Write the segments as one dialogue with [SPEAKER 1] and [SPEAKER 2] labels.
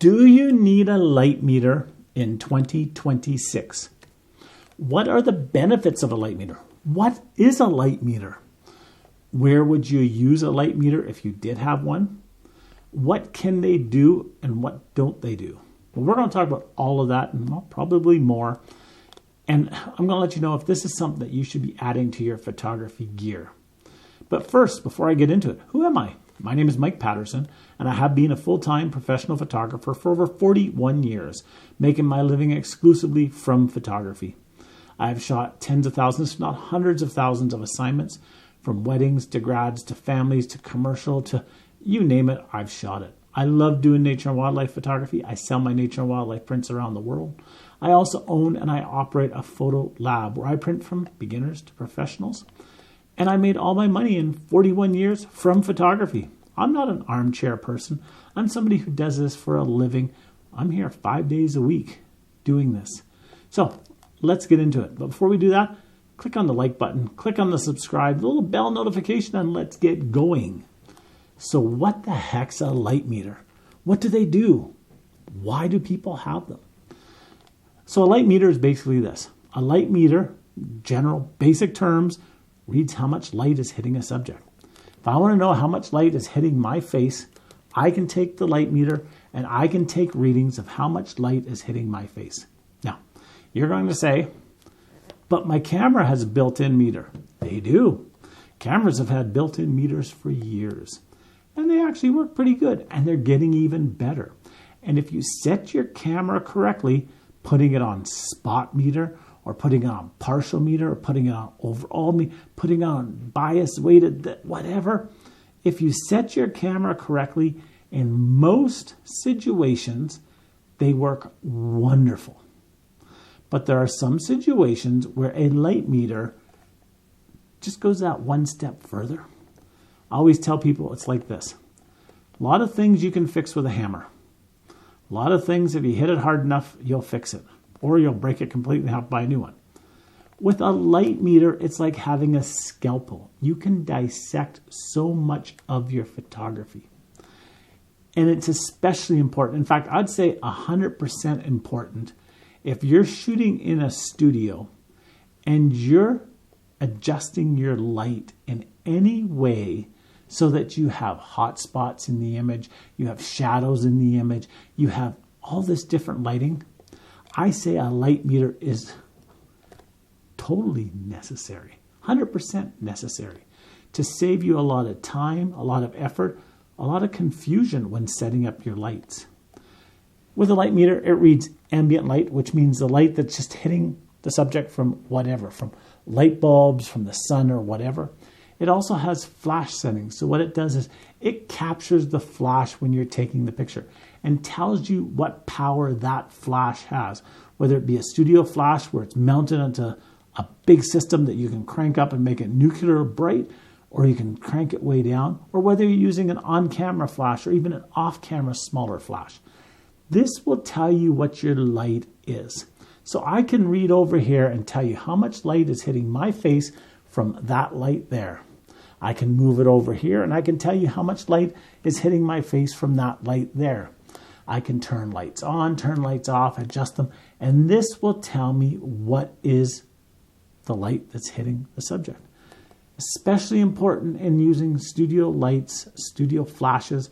[SPEAKER 1] Do you need a light meter in 2026? What are the benefits of a light meter? What is a light meter? Where would you use a light meter if you did have one? What can they do and what don't they do? Well, we're going to talk about all of that and probably more. And I'm going to let you know if this is something that you should be adding to your photography gear. But first, before I get into it, who am I? My name is Mike Patterson, and I have been a full-time professional photographer for over 41 years, making my living exclusively from photography. I have shot tens of thousands, if not hundreds of thousands of assignments, from weddings to grads to families to commercial to you name it, I've shot it. I love doing nature and wildlife photography. I sell my nature and wildlife prints around the world. I also own and I operate a photo lab where I print from beginners to professionals. And I made all my money in 41 years from photography. I'm not an armchair person. I'm somebody who does this for a living. I'm here 5 days a week doing this. So let's get into it. But before we do that, click on the like button, click on the subscribe, the little bell notification, and let's get going. So what the heck's a light meter? What do they do? Why do people have them? So a light meter is basically this. A light meter, general basic terms, reads how much light is hitting a subject. If I want to know how much light is hitting my face, I can take the light meter and I can take readings of how much light is hitting my face. Now, you're going to say, but my camera has a built-in meter. They do. Cameras have had built-in meters for years. And they actually work pretty good. And they're getting even better. And if you set your camera correctly, putting it on spot meter, or putting it on partial meter, or putting it on overall meter, putting it on bias weighted, whatever. If you set your camera correctly, in most situations, they work wonderful. But there are some situations where a light meter just goes that one step further. I always tell people it's like this. A lot of things you can fix with a hammer. A lot of things, if you hit it hard enough, you'll fix it. Or you'll break it completely and have to buy a new one. With a light meter, it's like having a scalpel. You can dissect so much of your photography. And it's especially important. In fact, I'd say 100% important if you're shooting in a studio and you're adjusting your light in any way so that you have hot spots in the image, you have shadows in the image, you have all this different lighting. I say a light meter is totally necessary, 100% necessary to save you a lot of time, a lot of effort, a lot of confusion when setting up your lights. With a light meter, it reads ambient light, which means the light that's just hitting the subject from whatever, from light bulbs, from the sun or whatever. It also has flash settings. So what it does is it captures the flash when you're taking the picture and tells you what power that flash has, whether it be a studio flash where it's mounted onto a big system that you can crank up and make it nuclear bright, or you can crank it way down, or whether you're using an on-camera flash or even an off-camera smaller flash. This will tell you what your light is. So I can read over here and tell you how much light is hitting my face from that light there. I can move it over here and I can tell you how much light is hitting my face from that light there. I can turn lights on, turn lights off, adjust them, and this will tell me what is the light that's hitting the subject. Especially important in using studio lights, studio flashes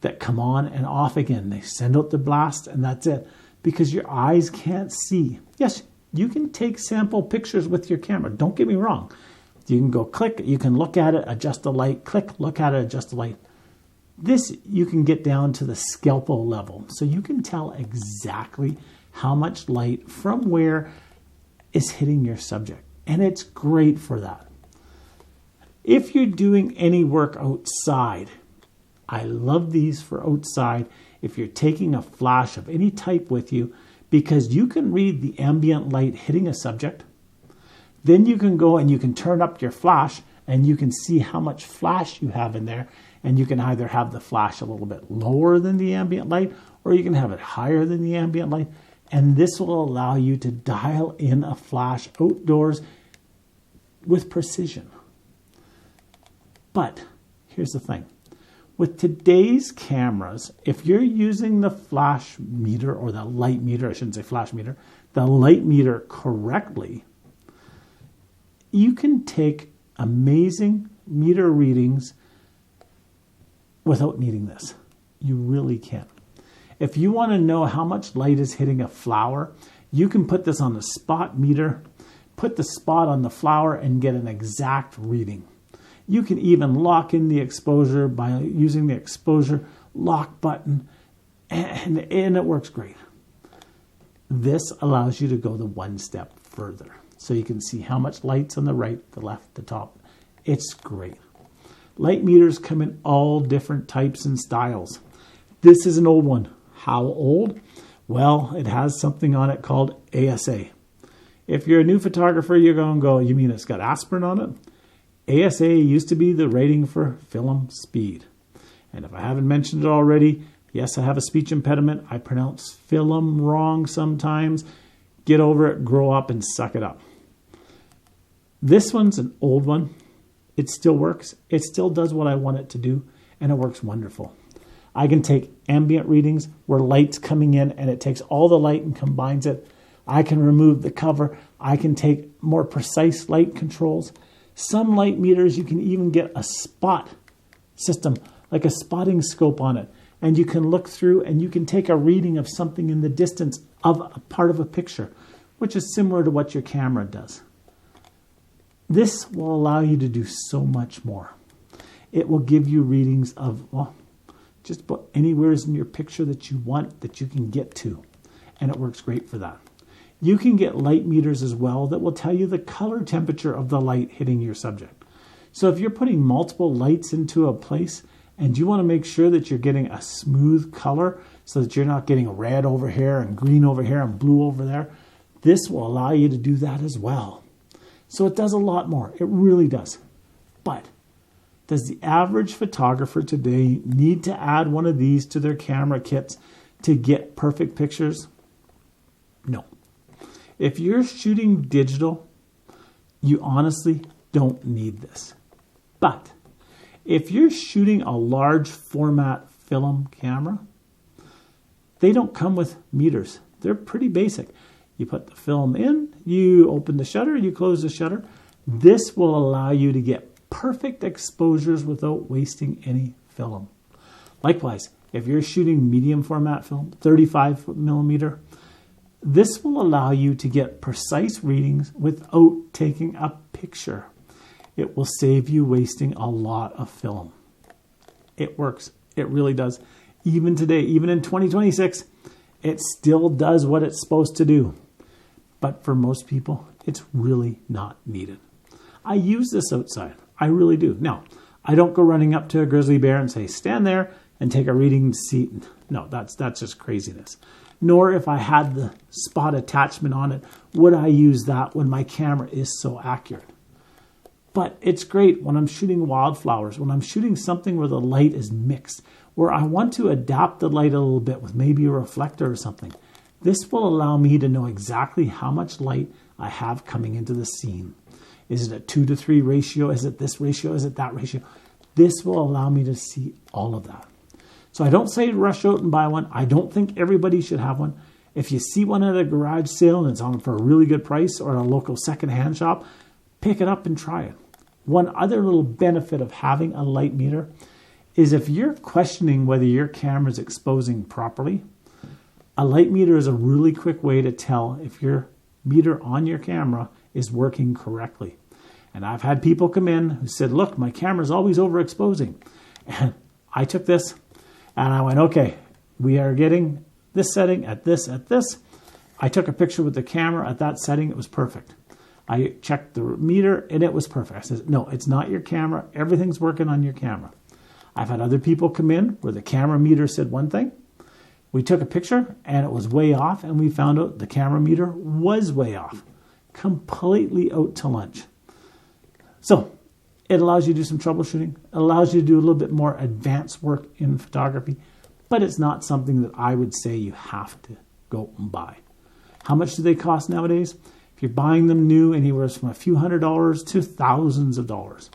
[SPEAKER 1] that come on and off again. They send out the blast and that's it, because your eyes can't see. Yes, you can take sample pictures with your camera. Don't get me wrong. You can go click, you can look at it, adjust the light, click, look at it, adjust the light. This you can get down to the scalpel level. So you can tell exactly how much light from where is hitting your subject. And it's great for that. If you're doing any work outside, I love these for outside. If you're taking a flash of any type with you, because you can read the ambient light hitting a subject. Then you can go and you can turn up your flash and you can see how much flash you have in there. And you can either have the flash a little bit lower than the ambient light, or you can have it higher than the ambient light. And this will allow you to dial in a flash outdoors with precision. But here's the thing. With today's cameras, if you're using the flash meter, or the light meter, I shouldn't say flash meter, the light meter correctly, you can take amazing meter readings without needing this. You really can. If you want to know how much light is hitting a flower, you can put this on a spot meter, put the spot on the flower, and get an exact reading. You can even lock in the exposure by using the exposure lock button, and it works great. This allows you to go the one step further. So you can see how much light's on the right, the left, the top. It's great. Light meters come in all different types and styles. This is an old one. How old? Well, it has something on it called ASA. If you're a new photographer, you're going to go, you mean it's got aspirin on it? ASA used to be the rating for film speed. And if I haven't mentioned it already, yes, I have a speech impediment. I pronounce film wrong sometimes. Get over it, grow up, and suck it up. This one's an old one. It still works. It still does what I want it to do, and it works wonderful. I can take ambient readings where light's coming in, and it takes all the light and combines it. I can remove the cover. I can take more precise light controls. Some light meters, you can even get a spot system, like a spotting scope on it. And you can look through and you can take a reading of something in the distance of a part of a picture, which is similar to what your camera does. This will allow you to do so much more. It will give you readings of, well, just about anywhere in your picture that you want, that you can get to. And it works great for that. You can get light meters as well that will tell you the color temperature of the light hitting your subject. So if you're putting multiple lights into a place and you want to make sure that you're getting a smooth color so that you're not getting red over here and green over here and blue over there, this will allow you to do that as well. So it does a lot more. It really does. But does the average photographer today need to add one of these to their camera kits to get perfect pictures? No. If you're shooting digital, you honestly don't need this. But if you're shooting a large format film camera, they don't come with meters. They're pretty basic. You put the film in, you open the shutter, you close the shutter. This will allow you to get perfect exposures without wasting any film. Likewise, if you're shooting medium format film, 35 millimeter, this will allow you to get precise readings without taking a picture. It will save you wasting a lot of film. It works. It really does. Even today, even in 2026, it still does what it's supposed to do. But for most people, it's really not needed. I use this outside. I really do. Now, I don't go running up to a grizzly bear and say, stand there and take a reading to see. No, that's just craziness. Nor if I had the spot attachment on it, would I use that when my camera is so accurate. But it's great when I'm shooting wildflowers, when I'm shooting something where the light is mixed, where I want to adapt the light a little bit with maybe a reflector or something. This will allow me to know exactly how much light I have coming into the scene. Is it a 2:3 ratio? Is it this ratio? Is it that ratio? This will allow me to see all of that. So I don't say rush out and buy one. I don't think everybody should have one. If you see one at a garage sale and it's on for a really good price or a local secondhand shop, pick it up and try it. One other little benefit of having a light meter is if you're questioning whether your camera is exposing properly, a light meter is a really quick way to tell if your meter on your camera is working correctly. And I've had people come in who said, look, my camera's always overexposing. And I took this and I went, okay, we are getting this setting at this. I took a picture with the camera at that setting. It was perfect. I checked the meter and it was perfect. I said, no, it's not your camera. Everything's working on your camera. I've had other people come in where the camera meter said one thing. We took a picture and it was way off, and we found out the camera meter was way off. Completely out to lunch. So it allows you to do some troubleshooting. It allows you to do a little bit more advanced work in photography, but it's not something that I would say you have to go and buy. How much do they cost nowadays? If you're buying them new, anywhere from a few $100s to thousands of dollars.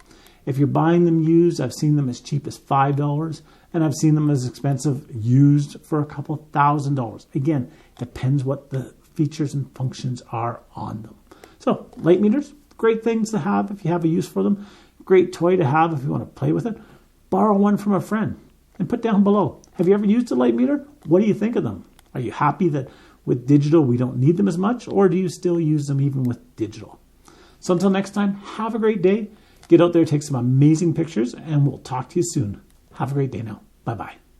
[SPEAKER 1] If you're buying them used, I've seen them as cheap as $5, and I've seen them as expensive used for a couple $1,000s. Again, depends what the features and functions are on them. So light meters, great things to have if you have a use for them. Great toy to have if you want to play with it. Borrow one from a friend and put down below. Have you ever used a light meter? What do you think of them? Are you happy that with digital we don't need them as much, or do you still use them even with digital? So until next time, have a great day. Get out there, take some amazing pictures, and we'll talk to you soon. Have a great day now. Bye-bye.